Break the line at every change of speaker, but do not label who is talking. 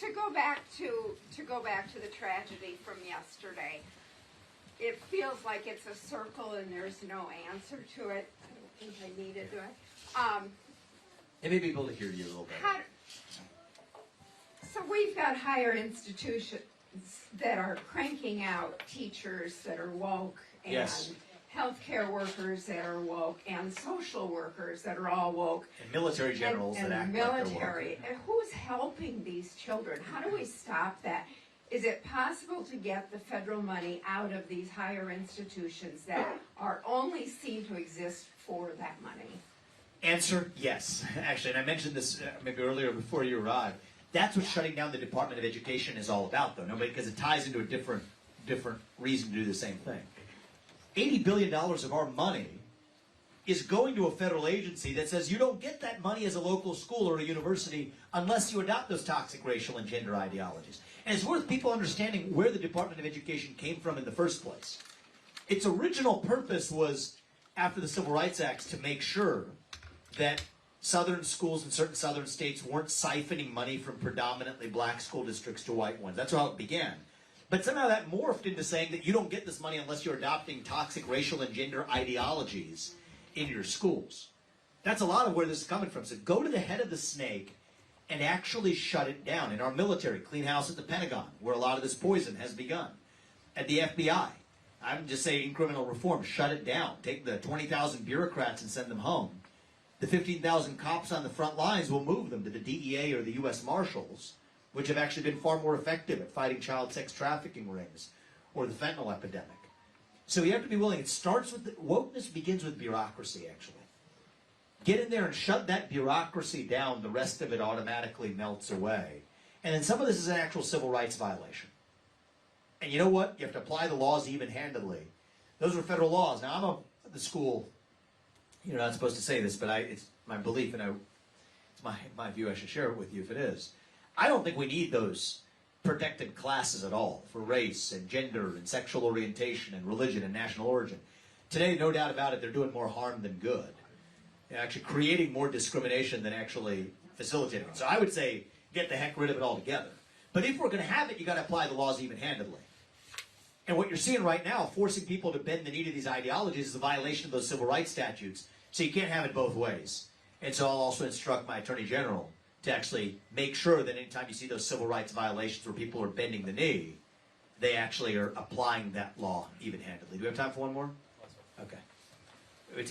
to go back to the tragedy from yesterday, it feels like it's a circle and there's no answer to it. I don't think I needed to.
It may be able to hear you a little bit.
So we've got higher institutions that are cranking out teachers that are woke, and
Yes.
healthcare workers that are woke, and social workers that are all woke,
And military generals
and
that act
military.
like they're woke.
And who's helping these children? How do we stop that? Is it possible to get the federal money out of these higher institutions that are only seen to exist for that money?
Answer, yes. Actually, and I mentioned this maybe earlier before you arrived. That's what shutting down the Department of Education is all about, though. Because it ties into a different reason to do the same thing. $80 billion of our money is going to a federal agency that says you don't get that money as a local school or a university unless you adopt those toxic racial and gender ideologies. And it's worth people understanding where the Department of Education came from in the first place. Its original purpose was, after the Civil Rights Acts, to make sure that Southern schools in certain Southern states weren't siphoning money from predominantly black school districts to white ones. That's how it began. But somehow that morphed into saying that you don't get this money unless you're adopting toxic racial and gender ideologies in your schools. That's a lot of where this is coming from. So go to the head of the snake and actually shut it down. In our military, clean house at the Pentagon, where a lot of this poison has begun. At the FBI, I would just say incremental reform, shut it down. Take the 20,000 bureaucrats and send them home. The 15,000 cops on the front lines will move them to the DEA or the U.S. Marshals, which have actually been far more effective at fighting child sex trafficking rings or the fentanyl epidemic. So you have to be willing. It starts with, wokeness begins with bureaucracy, actually. Get in there and shut that bureaucracy down. The rest of it automatically melts away. And then some of this is an actual civil rights violation. And you know what? You have to apply the laws even-handedly. Those are federal laws. Now, I'm at the school. You're not supposed to say this, but it's my belief, and it's my view. I should share it with you if it is. I don't think we need those protected classes at all for race and gender and sexual orientation and religion and national origin. Today, no doubt about it, they're doing more harm than good. They're actually creating more discrimination than actually facilitating it. So I would say get the heck rid of it altogether. But if we're going to have it, you got to apply the laws even-handedly. And what you're seeing right now, forcing people to bend the knee to these ideologies, is a violation of those civil rights statutes. So you can't have it both ways. And so I'll also instruct my Attorney General to actually make sure that anytime you see those civil rights violations where people are bending the knee, they actually are applying that law even-handedly. Do we have time for one more? Okay. It would take